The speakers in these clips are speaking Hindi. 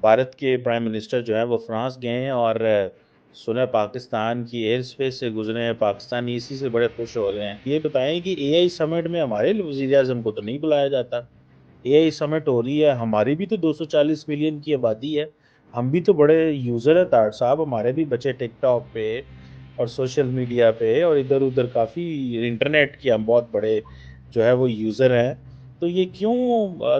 भारत के प्राइम मिनिस्टर जो हैं वो फ्रांस गए हैं और सुना पाकिस्तान की एयर स्पेस से गुजरे हैं, पाकिस्तानी इसी से बड़े खुश हो रहे हैं। ये बताएं कि एआई समिट में हमारे वज़ीर आज़म को तो नहीं बुलाया जाता। एआई समिट हो रही है, हमारी भी तो 240 मिलियन की आबादी है, हम भी तो बड़े यूज़र हैं तार साहब, हमारे भी बच्चे टिकटॉक पे और सोशल मीडिया पे और इधर-उधर काफ़ी इंटरनेट के हम बहुत बड़े जो है वो यूज़र हैं। तो ये क्यों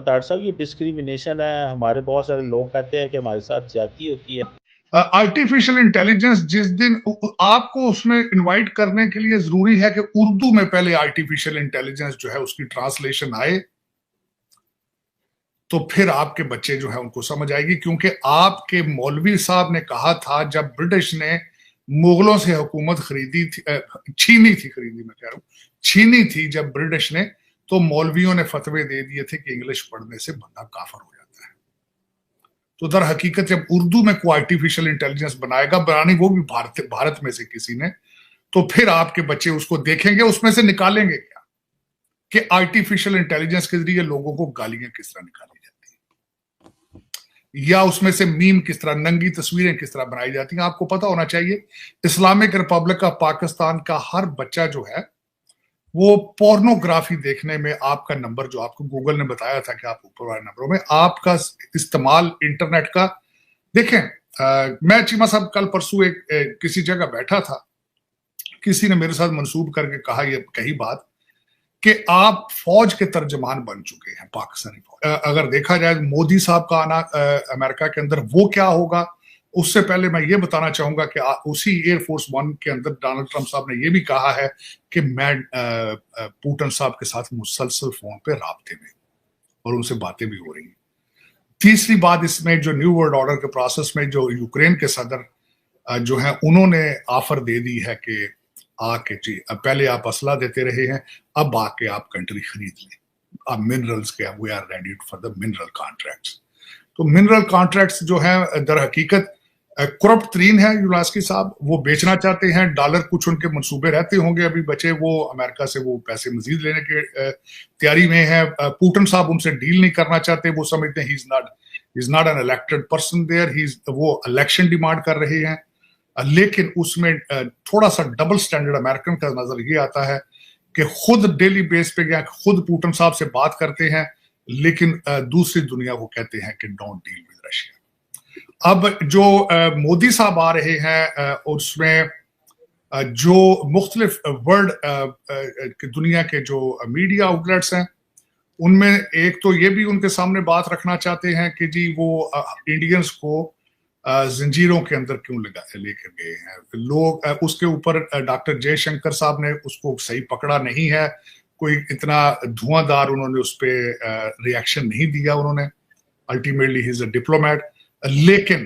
तार साहब ये डिस्क्रिमिनेशन है? हमारे बहुत सारे लोग कहते हैं कि हमारे साथ ज्यादती होती है। आर्टिफिशियल इंटेलिजेंस जिस दिन आपको उसमें इनवाइट करने के लिए जरूरी है कि उर्दू में पहले आर्टिफिशियल इंटेलिजेंस जो है उसकी ट्रांसलेशन आए, तो फिर आपके बच्चे जो है उनको समझ आएगी। क्योंकि आपके मौलवी साहब ने कहा था जब ब्रिटिश ने मुगलों से हुकूमत खरीदी थी, छीनी थी, खरीदी मैं कह रहा हूं, छीनी थी जब ब्रिटिश ने, तो मौलवियों ने फतवे दे दिए थे कि इंग्लिश पढ़ने से बंदा काफर हो जाता है। तो दर हकीकत जब उर्दू में कोई आर्टिफिशियल इंटेलिजेंस बनाएगा, बनानी वो भी भारत में से किसी ने, तो फिर आपके बच्चे उसको देखेंगे, उसमें से निकालेंगे क्या कि आर्टिफिशियल इंटेलिजेंस के जरिए लोगों को गालियां किस तरह निकाली जाती है, या उसमें से मीम किस तरह, नंगी तस्वीरें किस तरह बनाई जाती हैं। आपको पता होना चाहिए इस्लामिक रिपब्लिक ऑफ पाकिस्तान का हर बच्चा जो है वो पोर्नोग्राफी देखने में, आपका नंबर जो आपको गूगल ने बताया था कि आप ऊपर वाले नंबरों में आपका इस्तेमाल इंटरनेट का देखें। मैं चीमा साहब कल परसों एक किसी जगह बैठा था, किसी ने मेरे साथ मंसूब करके कहा, ये कही बात कि आप फौज के तर्जमान बन चुके हैं, पाकिस्तानी फौज। अगर देखा जाए मोदी साहब का आना अमेरिका के अंदर वो क्या होगा, उससे पहले मैं ये बताना चाहूंगा कि उसी एयरफोर्स वन के अंदर डोनाल्ड ट्रंप साहब ने ये भी कहा है कि मैं पुतिन साहब के साथ मुसलसल फोन पे राब्ते में, और उनसे बातें भी हो रही हैं। तीसरी बात, इसमें जो न्यू वर्ल्ड ऑर्डर के प्रोसेस में जो यूक्रेन के सदर जो है उन्होंने ऑफर दे दी है कि आके जी, अब पहले आप असला देते रहे हैं, अब आके आप कंट्री खरीद लें, अब मिनरल्स के, we are ready for the mineral contracts. तो मिनरल कॉन्ट्रैक्ट्स जो है दर हकीकत करप्ट तरीन है। युलास्की साहब वो बेचना चाहते हैं, डॉलर कुछ उनके मंसूबे रहते होंगे अभी बचे, वो अमेरिका से वो पैसे मजीद लेने के तैयारी में है। पुतिन साहब उनसे डील नहीं करना चाहते, वो समझते हैं he is not an elected person there, वो इलेक्शन डिमांड कर रहे हैं। लेकिन उसमें थोड़ा सा डबल स्टैंडर्ड अमेरिकन का नजर ये आता है कि खुद डेली बेस पे गया, खुद पुतिन साहब से बात करते हैं, लेकिन दूसरी दुनिया को कहते हैं कि डोंट डील विद रशिया। अब जो मोदी साहब आ रहे हैं उसमें जो मुख्तलिफ वर्ल्ड दुनिया के जो मीडिया आउटलेट्स हैं, उनमें एक तो ये भी उनके सामने बात रखना चाहते हैं कि जी वो इंडियंस को जंजीरों के अंदर क्यों लेकर गए हैं लोग। उसके ऊपर डॉक्टर जयशंकर साहब ने उसको सही पकड़ा नहीं है, कोई इतना धुआंधार उन्होंने उस पर रिएक्शन नहीं दिया उन्होंने। Ultimately he is a diplomat, लेकिन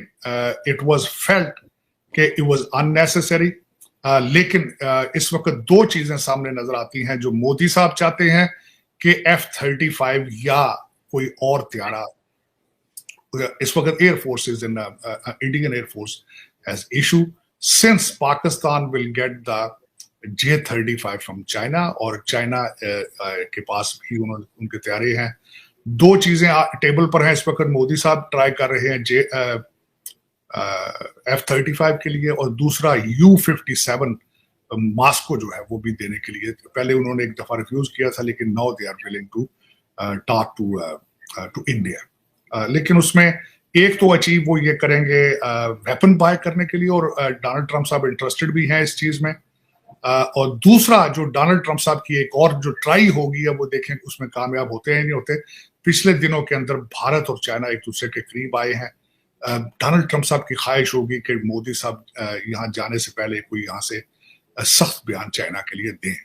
इट वाज फेल्ट कि इट वाज अननेसेसरी। लेकिन इस वक्त दो चीजें सामने नजर आती हैं जो मोदी साहब चाहते हैं कि F-35 या कोई और त्यारा, इस वक्त air force is in Indian air force has issue since Pakistan will get the J-35 from China, और चाइना के पास भी उन्होंने उनके तैयारे हैं। दो चीजें टेबल पर हैं इस वक्त, मोदी साहब ट्राई कर रहे हैं F-35 के लिए, और दूसरा U-57 मास्को जो है वो भी देने के लिए। पहले उन्होंने एक दफा रिफ्यूज किया था, लेकिन now they are willing to talk to India. लेकिन उसमें एक तो अचीव वो ये करेंगे वेपन बाय करने के लिए, और डोनाल्ड ट्रंप साहब इंटरेस्टेड भी हैं इस चीज में। और दूसरा जो डोनाल्ड ट्रंप साहब की एक और जो ट्राई होगी, अब वो देखें उसमें कामयाब होते हैं नहीं होते। पिछले दिनों के अंदर भारत और चाइना एक दूसरे के करीब आए हैं। डोनाल्ड ट्रंप साहब की ख्वाहिश होगी कि मोदी साहब यहाँ जाने से पहले कोई यहाँ से सख्त बयान चाइना के लिए दें।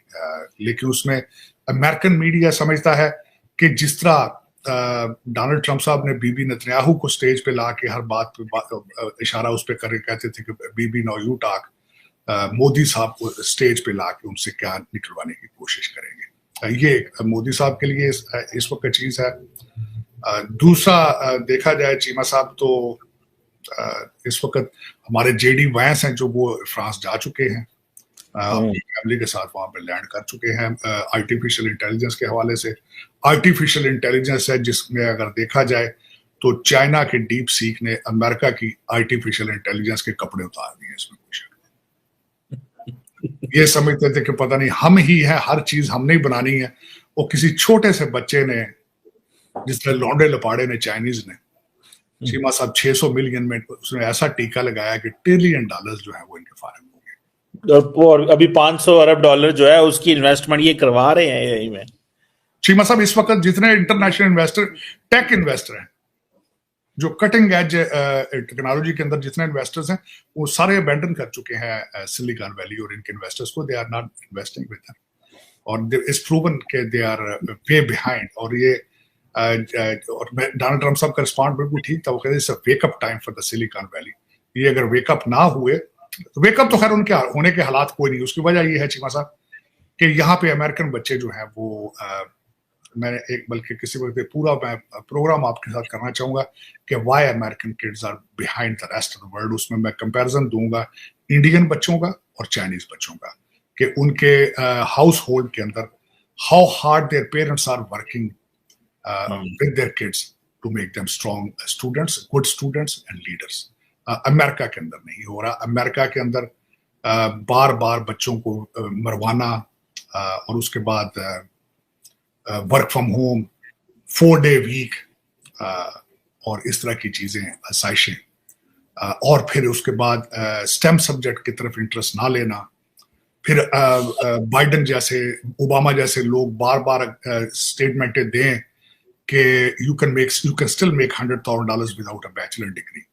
लेकिन उसमें अमेरिकन मीडिया समझता है कि जिस तरह डोनाल्ड ट्रंप साहब ने बीबी नेतन्याहू को स्टेज पे ला के हर बात पे इशारा उस पर करके कहते थे कि बीबी नाउ यू टॉक, मोदी साहब को स्टेज पे ला के उनसे क्या निकलवाने की कोशिश करेंगे। ये मोदी साहब के लिए इस वक्त चीज है। दूसरा देखा जाए चीमा साहब, तो इस वक्त हमारे जेडी वैंस हैं जो वो फ्रांस जा चुके हैं, अपनी फैमिली के साथ वहां पर लैंड कर चुके हैं। आर्टिफिशियल इंटेलिजेंस के हवाले से, आर्टिफिशियल इंटेलिजेंस है जिसमें अगर देखा जाए तो चाइना के डीप सीक ने अमेरिका की आर्टिफिशियल इंटेलिजेंस के कपड़े उतार दिए, इसमें कोई शक नहीं। ये समझते थे कि पता नहीं हम ही है, हर चीज हमने ही बनानी है। वो किसी छोटे से बच्चे ने, जिस तरह लौंडे लपाड़े ने, चाइनीज ने, चीमा साहब 600 मिलियन में उसने ऐसा टीका लगाया कि $1 ट्रिलियन जो है वो इनके फारग हो गए। और अभी $500 अरब जो है उसकी इन्वेस्टमेंट ये करवा रहे हैं यही में। चीमा साहब इस वक्त जितने इंटरनेशनल इन्वेस्टर, टेक इन्वेस्टर हैं, जो कटिंग एज टेक्नोलॉजी के अंदर जितने इन्वेस्टर्स हैं, वो सारे अबैंडन कर चुके हैं सिलिकॉन वैली और इनके इन्वेस्टर्स को। They are not investing with them, और इट्स प्रूवन के दे आर वे बिहाइंड। और ये और डोनाल्ड ट्रम्प साहब का रिस्पॉन्स बिल्कुल ठीक था। वो कहते हैं wake up time for the silicon valley. ये अगर वेकअप ना हुए तो वेकअप तो खैर उनके होने के हालात कोई नहीं। उसकी वजह ये है चीमा साहब कि यहाँ पे अमेरिकन बच्चे जो हैं वो मैंने एक बल्कि किसी वक्त पूरा मैं प्रोग्राम आपके साथ करना चाहूंगा कि why American kids are behind the rest of the world. उसमें मैं कंपैरिजन दूंगा इंडियन बच्चों का और चाइनीज बच्चों का, कि उनके हाउस होल्ड के अंदर how hard their parents are working with their kids to make them strong students, good students and leaders. America के अंदर नहीं हो रहा। अमेरिका के अंदर बार बार बच्चों को मरवाना और उसके बाद work from home, 4-day week और इस तरह की चीजें, आसाइशें, और फिर उसके बाद स्टेम सब्जेक्ट की तरफ इंटरेस्ट ना लेना। फिर बाइडन जैसे, ओबामा जैसे लोग बार बार स्टेटमेंटें दें कि you can still make $100,000 without a bachelor degree।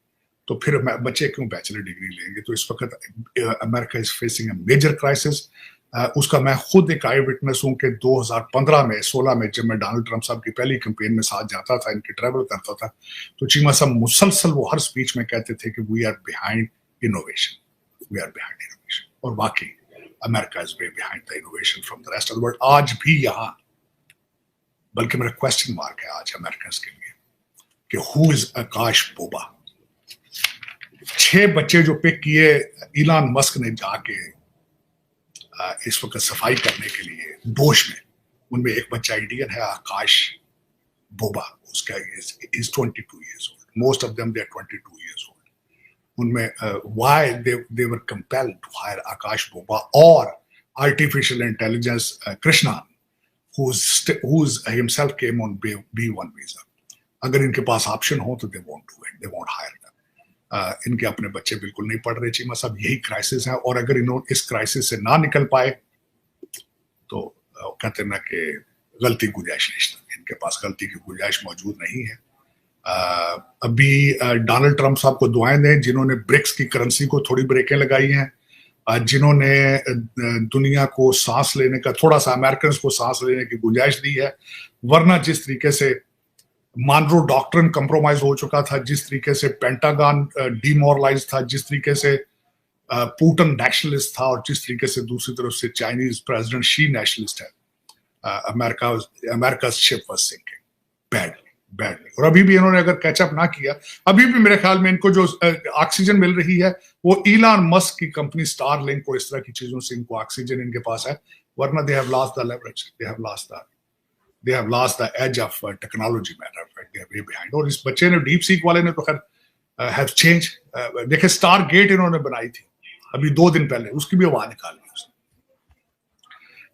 तो फिर बच्चे क्यों बैचलर डिग्री लेंगे? तो इस वक्त America is facing a major crisis. उसका मैं खुद एक आई विटनेस हूं कि 2015 में 16 में जब मैं डोनाल्ड ट्रम्प साहब की पहली कैंपेन में साथ जाता था, इनके ट्रैवल करता था, तो चीमा साहब मुसलसल वो हर स्पीच में कहते थे कि we are behind innovation, we are behind innovation. और वाकई America is way behind the innovation from the rest of the world. आज भी यहाँ, बल्कि मेरा क्वेश्चन मार्क है आज अमेरिकन के लिए कि हु इज आकाश बोबा। 6 बच्चे जो पिक किए इलान मस्क ने जाके इस वक्त सफाई करने के लिए दोष में, उनमें एक बच्चा इंडियन है, आकाश बोबा। उसका is 22 years old. Most of them they are 22 years old. उनमें why they were compelled to hire Akash Boba और artificial intelligence Krishnan, who's himself came on B1 visa. अगर इनके पास ऑप्शन हो तो they won't do it, they won't hire them. इनके अपने बच्चे बिल्कुल नहीं पढ़ रहे चीमा साहब, यही क्राइसिस है। और अगर इन्होंने इस क्राइसिस से ना निकल पाए तो कहते ना कि गलती गुंजाइश नहीं, इनके पास गलती की गुंजाइश मौजूद नहीं है। अभी डोनाल्ड ट्रम्प साहब को दुआएं दें जिन्होंने ब्रिक्स की करेंसी को थोड़ी ब्रेकें लगाई हैं, जिन्होंने दुनिया को सांस लेने का, थोड़ा सा अमेरिकन को सांस लेने की गुंजाइश दी है। वरना जिस तरीके से मानरो डॉक्ट्रिन कंप्रोमाइज हो चुका था, जिस तरीके से पेंटागन डिमोरलाइज था, जिस तरीके से पुतिन नेशनलिस्ट था और जिस तरीके से दूसरी तरफ से चाइनीज प्रेसिडेंट शी नेशनलिस्ट है, America ship was sinking badly. और अभी भी इन्होंने अगर कैचअप ना किया, अभी भी मेरे ख्याल में इनको जो ऑक्सीजन मिल रही है वो इलान मस्क की कंपनी स्टारलिंक और इस तरह की चीजों से इनको ऑक्सीजन इनके पास है। वरना they have lost the leverage, they have lost the edge of technology matter of fact, they are way behind। और इस बच्चे ने, डीप सीक वाले ने तो खैर have changed। देखे स्टार गेट इन्होंने बनाई थी अभी 2 दिन पहले, उसकी भी आवाज निकाल ली उसने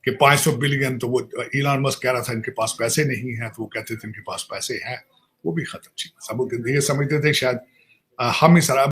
कि 500 बिलियन। तो वो इलान मस्क कह रहा था इनके पास पैसे नहीं है, तो वो कहते थे इनके पास पैसे हैं, वो भी खत्म चीज। सब ये समझते थे शायद हम ही सारा